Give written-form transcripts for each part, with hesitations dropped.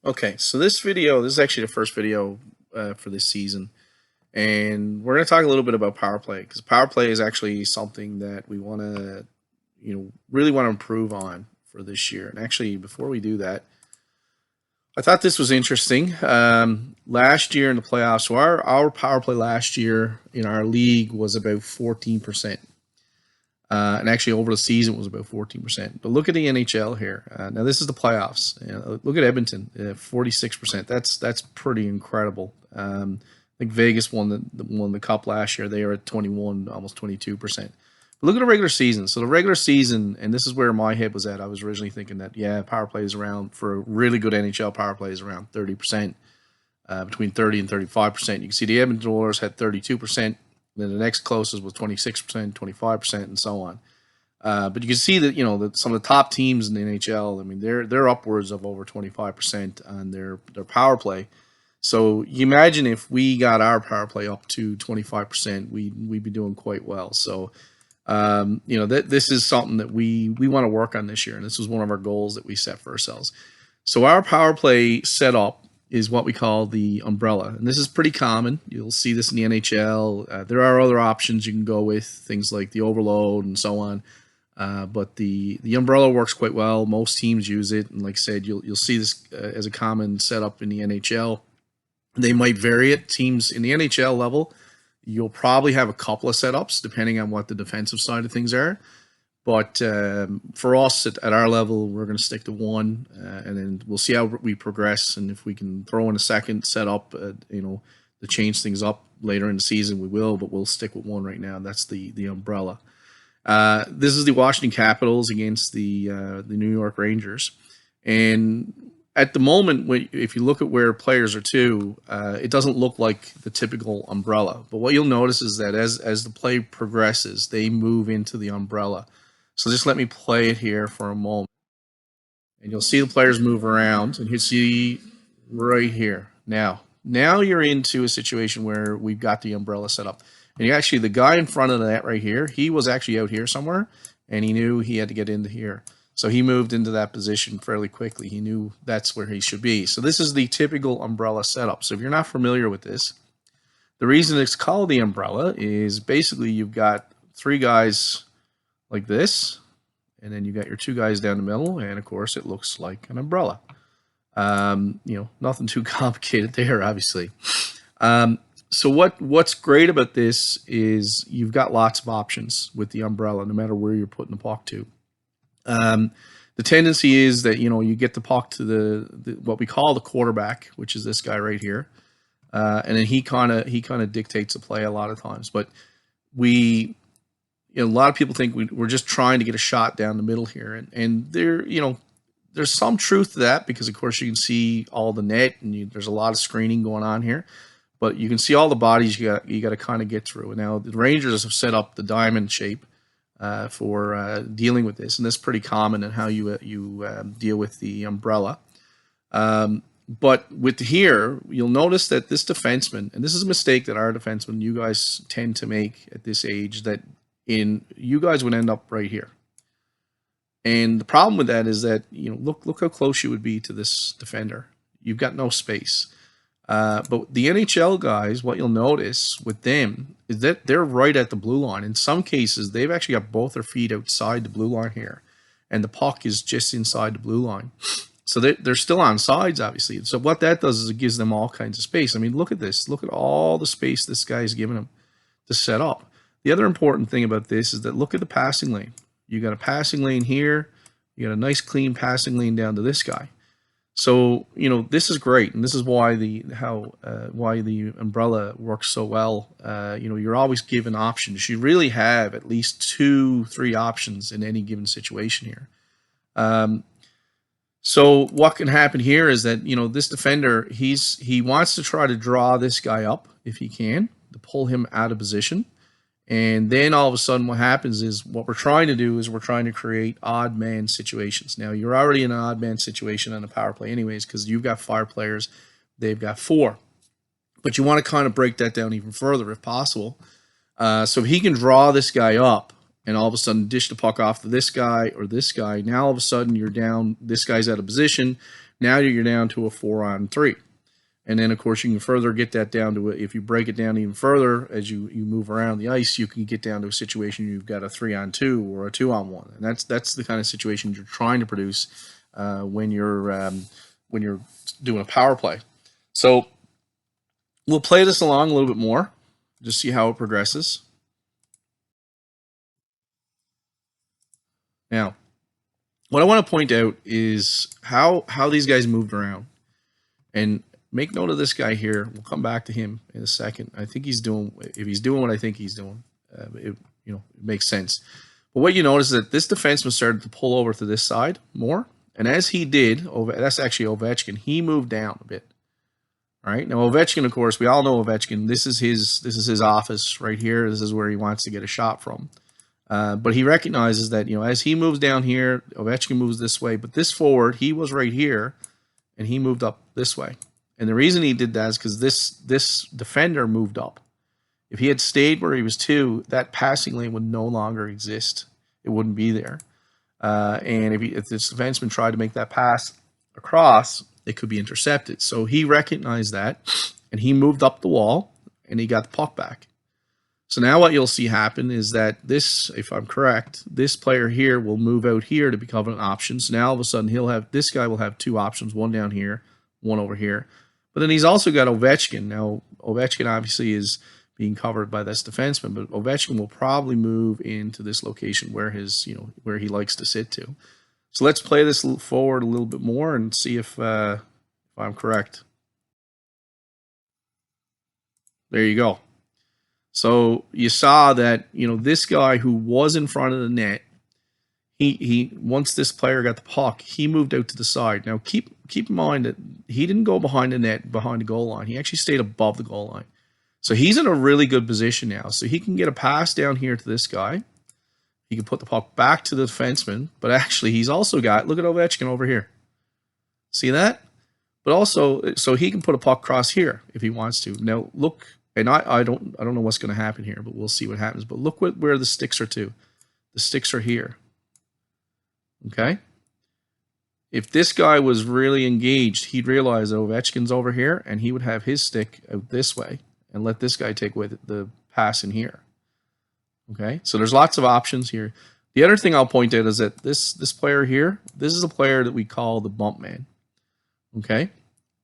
Okay, so this is actually the first video for this season, and we're going to talk a little bit about power play because power play is actually something that we want to, really want to improve on for this year. And actually, before we do that, I thought this was interesting. Last year in the playoffs, so our power play last year in our league was about 14%. And actually, over the season, it was about 14%. But look at the NHL here. Now, this is the playoffs. Look at Edmonton, 46%. That's pretty incredible. I think Vegas won the cup last year. They are at 21, almost 22%. But look at the regular season. So the regular season, and this is where my head was at. I was originally thinking that power play is around for a really good NHL power play is around 30%, between 30 and 35%. You can see the Edmonton Oilers had 32%. Then the next closest was 26%, 25%, and so on. But you can see that that some of the top teams in the NHL. I mean, they're upwards of over 25% on their power play. So you imagine if we got our power play up to 25%, we'd be doing quite well. So this is something that we want to work on this year, and this was one of our goals that we set for ourselves. So our power play setup is what we call the umbrella, and this is pretty common. You'll see this in the NHL. There are other options you can go with, things like the overload and so on. But the umbrella works quite well. Most teams use it, and like I said, you'll see this as a common setup in the NHL. They might vary it. Teams in the NHL level, you'll probably have a couple of setups depending on what the defensive side of things are. But for us at our level, we're going to stick to one, and then we'll see how we progress. And if we can throw in a second setup, to change things up later in the season, we will. But we'll stick with one right now. That's the umbrella. This is the Washington Capitals against the New York Rangers, and at the moment, if you look at where players are it doesn't look like the typical umbrella. But what you'll notice is that as the play progresses, they move into the umbrella. So just let me play it here for a moment. And you'll see the players move around, and you see right here. Now you're into a situation where we've got the umbrella set up. And actually, the guy in front of that right here, he was actually out here somewhere, and he knew he had to get into here. So he moved into that position fairly quickly. He knew that's where he should be. So this is the typical umbrella setup. So if you're not familiar with this, the reason it's called the umbrella is basically you've got three guys like this, and then you got your two guys down the middle, and of course it looks like an umbrella. Nothing too complicated there, obviously. So what's great about this is you've got lots of options with the umbrella, no matter where you're putting the puck to. The tendency is that you get the puck to the what we call the quarterback, which is this guy right here, and then he kind of dictates the play a lot of times. But a lot of people think we're just trying to get a shot down the middle here, and there's some truth to that because of course you can see all the net and there's a lot of screening going on here, but you can see all the bodies you got to kind of get through. And now the Rangers have set up the diamond shape for dealing with this, and that's pretty common in how you deal with the umbrella. But with here, you'll notice that this defenseman, and this is a mistake that our defensemen, you guys tend to make at this age, that you guys would end up right here. And the problem with that is that look how close you would be to this defender. You've got no space. But the NHL guys, what you'll notice with them is that they're right at the blue line. In some cases, they've actually got both their feet outside the blue line here, and the puck is just inside the blue line. So they're still on sides, obviously. So what that does is it gives them all kinds of space. I mean, look at this. Look at all the space this guy's given them to set up. The other important thing about this is that look at the passing lane. You got a passing lane here. You got a nice clean passing lane down to this guy. So this is great, and this is why the umbrella works so well. You're always given options. You really have at least 2-3 options in any given situation here. So what can happen here is that this defender he wants to try to draw this guy up if he can to pull him out of position. And then all of a sudden what happens is what we're trying to do is we're trying to create odd man situations. Now, you're already in an odd man situation on the power play anyways because you've got 5 players. They've got 4. But you want to kind of break that down even further if possible. So he can draw this guy up and all of a sudden dish the puck off to this guy or this guy. Now all of a sudden you're down. This guy's out of position. Now you're down to a 4-on-3. And then, of course, you can further get that down to, if you break it down even further as you move around the ice, you can get down to a situation you've got a 3-on-2 or a 2-on-1. And that's the kind of situation you're trying to produce when you're doing a power play. So we'll play this along a little bit more, just see how it progresses. Now, what I want to point out is how these guys moved around. And make note of this guy here. We'll come back to him in a second. I think he's doing, if he's doing what I think he's doing, it makes sense. But what you notice is that this defenseman started to pull over to this side more. And as he did, that's actually Ovechkin, he moved down a bit. All right. Now, Ovechkin, of course, we all know Ovechkin. This is his office right here. This is where he wants to get a shot from. But he recognizes that, as he moves down here, Ovechkin moves this way. But this forward, he was right here, and he moved up this way. And the reason he did that is because this defender moved up. If he had stayed where he was 2, that passing lane would no longer exist. It wouldn't be there. And if this defenseman tried to make that pass across, it could be intercepted. So he recognized that, and he moved up the wall, and he got the puck back. So now what you'll see happen is that this, if I'm correct, this player here will move out here to become an option. So now all of a sudden this guy will have 2 options, one down here, one over here. But then he's also got Ovechkin. Now, Ovechkin obviously is being covered by this defenseman, but Ovechkin will probably move into this location where where he likes to sit to. So let's play this forward a little bit more and see if I'm correct. There you go. So you saw that, this guy who was in front of the net, he once this player got the puck, he moved out to the side. Now keep in mind that he didn't go behind the net, behind the goal line. He actually stayed above the goal line. So he's in a really good position now. So he can get a pass down here to this guy. He can put the puck back to the defenseman, but actually he's also got, look at Ovechkin over here. See that? But also, so he can put a puck across here if he wants to. Now look, and I don't know what's going to happen here, but we'll see what happens. But look where the sticks are to. The sticks are here. Okay? If this guy was really engaged, he'd realize that Ovechkin's over here, and he would have his stick out this way and let this guy take away the pass in here. Okay? So there's lots of options here. The other thing I'll point out is that this player here, this is a player that we call the bump man. Okay?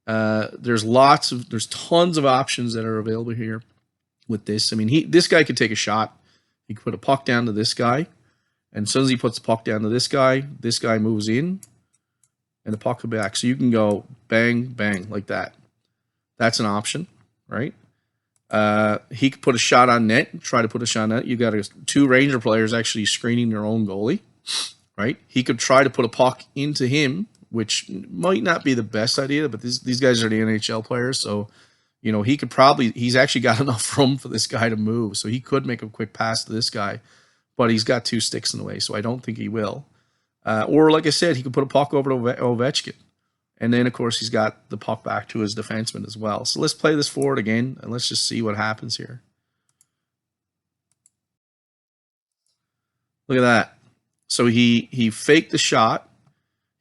There's tons of options that are available here with this. I mean, this guy could take a shot. He could put a puck down to this guy, and as soon as he puts the puck down to this guy moves in, and the puck comes back. So you can go bang, bang, like that. That's an option, right? He could put a shot on net, try to put a shot on net. You got 2 Ranger players actually screening their own goalie, right? He could try to put a puck into him, which might not be the best idea, but these guys are the NHL players, so he's actually got enough room for this guy to move, so he could make a quick pass to this guy, but he's got 2 sticks in the way, so I don't think he will. Or like I said, he could put a puck over to Ovechkin, and then of course he's got the puck back to his defenseman as well. So let's play this forward again, and let's just see what happens here. Look at that. So he faked the shot.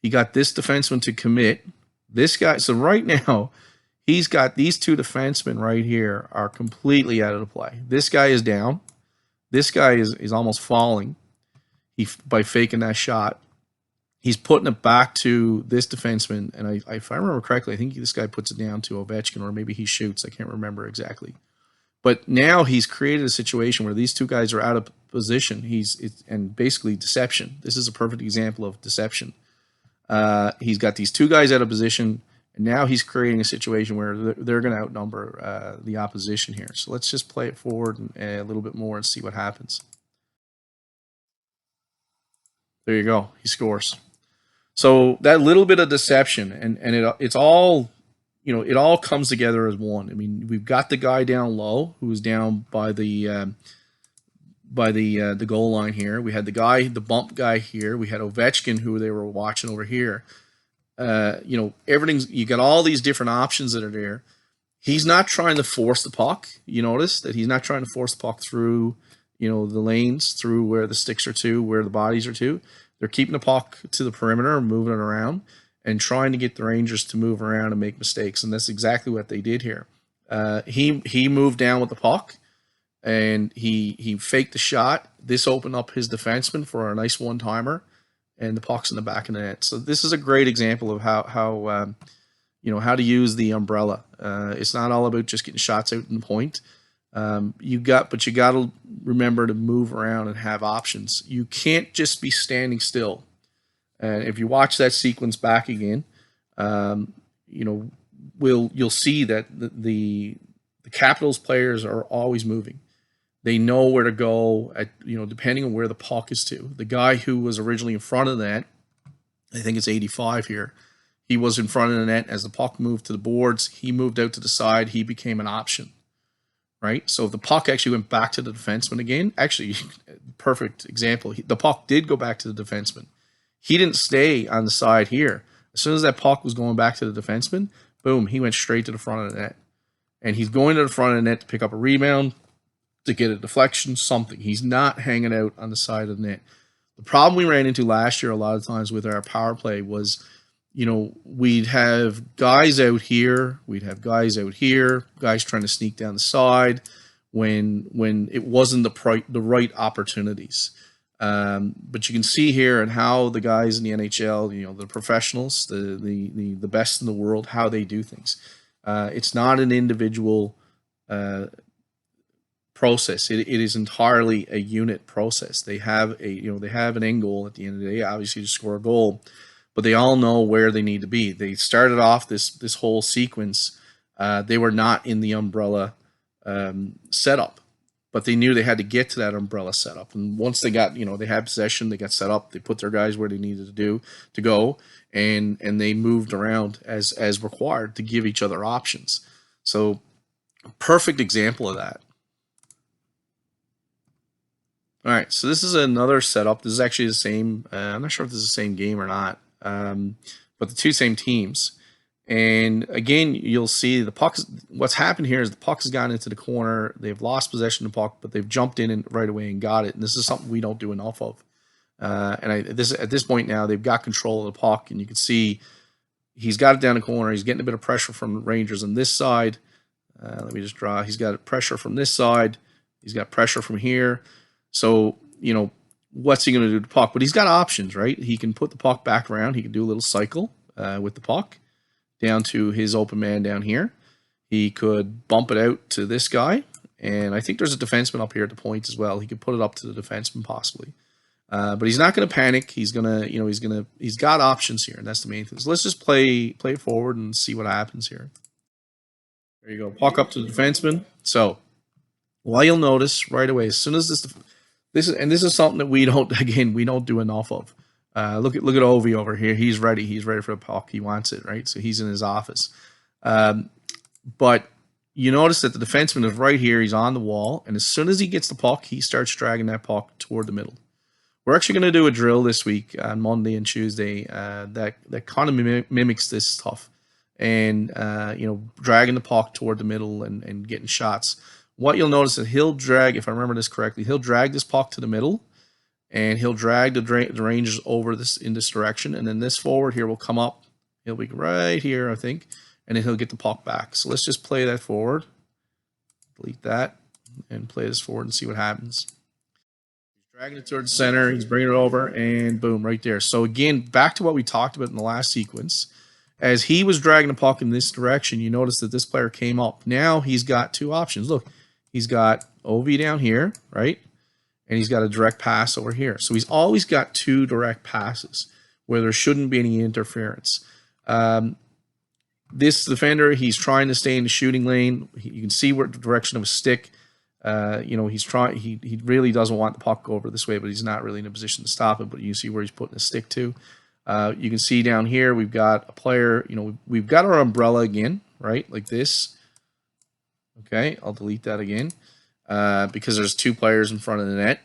He got this defenseman to commit. This guy, so right now, he's got these 2 defensemen right here are completely out of the play. This guy is down. This guy is almost falling by faking that shot. He's putting it back to this defenseman, and if I remember correctly, I think this guy puts it down to Ovechkin, or maybe he shoots. I can't remember exactly. But now he's created a situation where these 2 guys are out of position. And basically deception. This is a perfect example of deception. He's got these 2 guys out of position, and now he's creating a situation where they're going to outnumber the opposition here. So let's just play it forward a little bit more and see what happens. There you go. He scores. So that little bit of deception, and it's all, it all comes together as one. I mean, we've got the guy down low who was down by the goal line here. We had the bump guy here. We had Ovechkin, who they were watching over here. You got all these different options that are there. He's not trying to force the puck. You notice that he's not trying to force the puck through, the lanes, through where the sticks are to, where the bodies are to. They're keeping the puck to the perimeter and moving it around. and trying to get the Rangers to move around and make mistakes. And that's exactly what they did here. He moved down with the puck, and he faked the shot. This opened up his defenseman for a nice one-timer, and the puck's in the back of the net. So this is a great example of how how to use the umbrella. It's not all about just getting shots out in the point. You got to remember to move around and have options. You can't just be standing still. And if you watch that sequence back again, you'll see that the Capitals players are always moving. They know where to go at, depending on where the puck is to. The guy who was originally in front of the net, I think it's 85 here, he was in front of the net. As the puck moved to the boards, he moved out to the side. He became an option, right? So if the puck actually went back to the defenseman again, actually, perfect example. The puck did go back to the defenseman. He didn't stay on the side here. As soon as that puck was going back to the defenseman, boom, he went straight to the front of the net. And he's going to the front of the net to pick up a rebound, to get a deflection, something. He's not hanging out on the side of the net. The problem we ran into last year a lot of times with our power play was, we'd have guys out here, guys trying to sneak down the side when it wasn't the right opportunities. But you can see here and how the guys in the NHL, the professionals, the best in the world, how they do things. It's not an individual process. It is entirely a unit process. They have an end goal at the end of the day, obviously to score a goal, but they all know where they need to be. They started off this whole sequence. They were not in the umbrella setup, but they knew they had to get to that umbrella setup. And once they got, they had possession, they got set up, they put their guys where they needed to go, and they moved around as required to give each other options. So, perfect example of that. All right, so this is another setup. This is actually the same. I'm not sure if this is the same game or not, but the two same teams. And again, you'll see the puck. What's happened here is the puck has gotten into the corner. They've lost possession of the puck, but they've jumped in right away and got it. And this is something we don't do enough of. At this point now, they've got control of the puck, and you can see he's got it down the corner. He's getting a bit of pressure from the Rangers on this side. Let me just draw. He's got pressure from this side. He's got pressure from here. So, what's he going to do to the puck? But he's got options, right? He can put the puck back around. He can do a little cycle with the puck down to his open man down here. He could bump it out to this guy. And I think there's a defenseman up here at the point as well. He could put it up to the defenseman possibly. But he's not going to panic. He's got options here. And that's the main thing. So let's just play it forward and see what happens here. There you go. Puck up to the defenseman. So, well, you'll notice right away, as soon as this is something that we don't do enough of. Look at Ovi over here. He's ready. He's ready for the puck. He wants it, right? So he's in his office. But you notice that the defenseman is right here. He's on the wall, and as soon as he gets the puck, he starts dragging that puck toward the middle. We're actually going to do a drill this week on Monday and Tuesday that kind of mimics this stuff, and dragging the puck toward the middle and getting shots. What you'll notice is he'll drag, if I remember this correctly, he'll drag this puck to the middle, and he'll drag the Rangers over in this direction, and then this forward here will come up. He'll be right here, I think, and then he'll get the puck back. So let's just play that forward. Delete that, and play this forward and see what happens. He's dragging it towards the center. He's bringing it over, and boom, right there. So again, back to what we talked about in the last sequence. As he was dragging the puck in this direction, you notice that this player came up. Now he's got two options. Look. He's got OV down here, right? And he's got a direct pass over here. So he's always got two direct passes where there shouldn't be any interference. This defender, he's trying to stay in the shooting lane. You can see where the direction of his stick. He's trying. He really doesn't want the puck over this way, but he's not really in a position to stop it. But you see where he's putting his stick to. You can see down here we've got a player. We've got our umbrella again, right? Like this. Okay, I'll delete that again because there's two players in front of the net.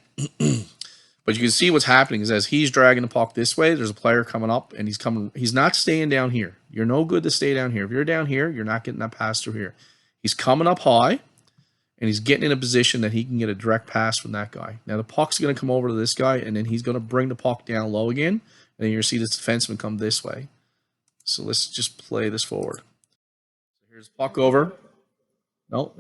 But you can see what's happening is as he's dragging the puck this way, there's a player coming up, and he's not staying down here. You're no good to stay down here. If you're down here, you're not getting that pass through here. He's coming up high, and he's getting in a position that he can get a direct pass from that guy. Now the puck's going to come over to this guy, and then he's going to bring the puck down low again, and then you're going to see this defenseman come this way. So let's just play this forward. Here's puck over. No,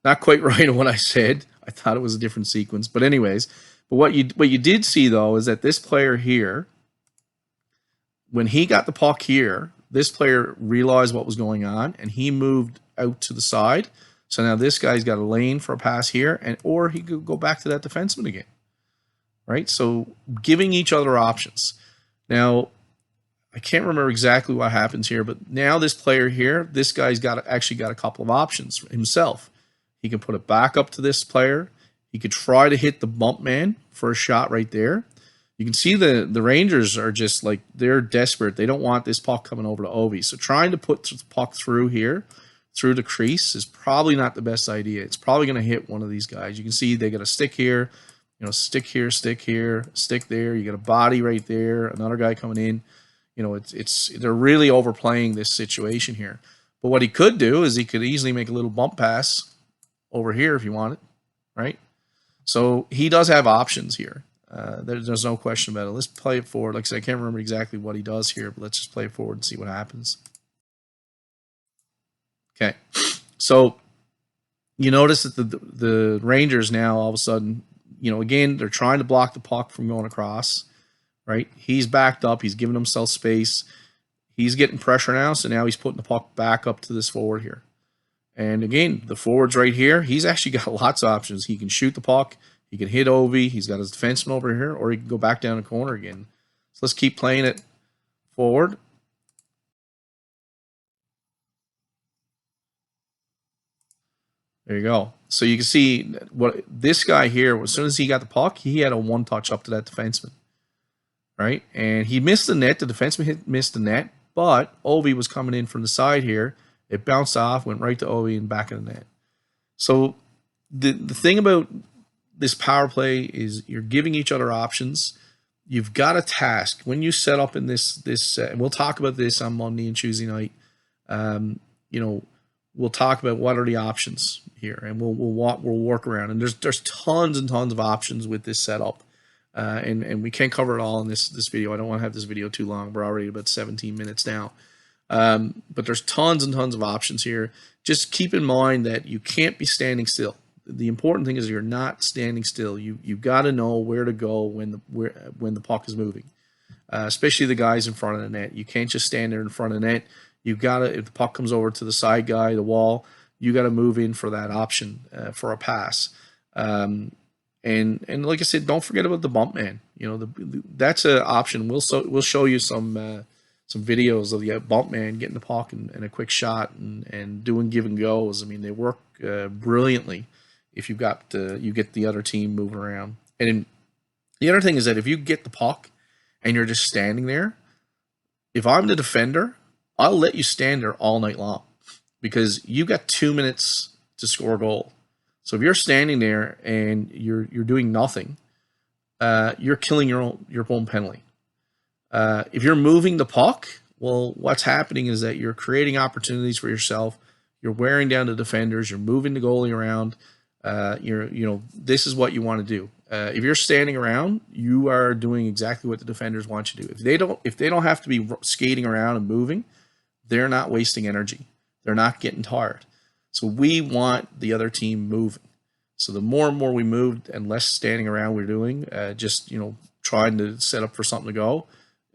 not quite right on what I said. I thought it was a different sequence, but anyways, but what you did see though is that this player here, when he got the puck here, this player realized what was going on and he moved out to the side. So now this guy's got a lane for a pass here, and or he could go back to that defenseman again, right? So giving each other options. Now, I can't remember exactly what happens here, but now this player here, this guy's actually got a couple of options himself. He can put it back up to this player. He could try to hit the bump man for a shot right there. You can see the Rangers are just like, they're desperate. They don't want this puck coming over to Ovi. So trying to put the puck through here, through the crease, is probably not the best idea. It's probably going to hit one of these guys. You can see they got a stick here, stick here, stick here, stick there. You got a body right there, another guy coming in. They're really overplaying this situation here. But what he could do is he could easily make a little bump pass over here if you want it, right? So he does have options here. There's no question about it. Let's play it forward. Like I said, I can't remember exactly what he does here, but let's just play it forward and see what happens. Okay, so you notice that the Rangers now all of a sudden, again, they're trying to block the puck from going across, right? He's backed up. He's giving himself space. He's getting pressure now, so now he's putting the puck back up to this forward here. And again, the forward's right here. He's actually got lots of options. He can shoot the puck. He can hit Ovi. He's got his defenseman over here, or he can go back down the corner again. So let's keep playing it forward. There you go. So you can see what this guy here, as soon as he got the puck, he had a one-touch up to that defenseman, right? And he missed the net. The defenseman missed the net, but Ovi was coming in from the side here. It bounced off, went right to Ovi and back in the net. So the thing about this power play is you're giving each other options. You've got a task when you set up in this and we'll talk about this on Monday and Tuesday night. We'll talk about what are the options here, and we'll work around. And there's tons and tons of options with this setup, and we can't cover it all in this video. I don't want to have this video too long. We're already about 17 minutes now, but there's tons and tons of options here. Just keep in mind that you can't be standing still. The important thing is you're not standing still. You've got to know where to go when the puck is moving, especially the guys in front of the net. You can't just stand there in front of the net. You've got to, if the puck comes over to the side guy, the wall, you got to move in for that option for a pass. And like I said, don't forget about the bump man. That's an option. We'll show you some videos of the bump man getting the puck and a quick shot and doing give and goes. I mean, they work brilliantly if you get the other team moving around. And the other thing is that if you get the puck and you're just standing there, if I'm the defender, I'll let you stand there all night long because you got 2 minutes to score a goal. So if you're standing there and you're doing nothing, you're killing your own penalty. If you're moving the puck, well, what's happening is that you're creating opportunities for yourself. You're wearing down the defenders. You're moving the goalie around. This is what you want to do. If you're standing around, you are doing exactly what the defenders want you to do. If they don't have to be skating around and moving, they're not wasting energy. They're not getting tired. So we want the other team moving. So the more and more we move and less standing around we're doing, trying to set up for something to go,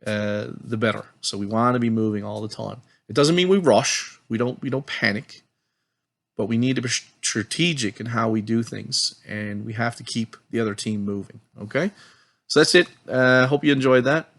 the better. So we want to be moving all the time. It doesn't mean we rush. We don't panic, but we need to be strategic in how we do things, and we have to keep the other team moving. Okay, so that's it. Hope you enjoyed that.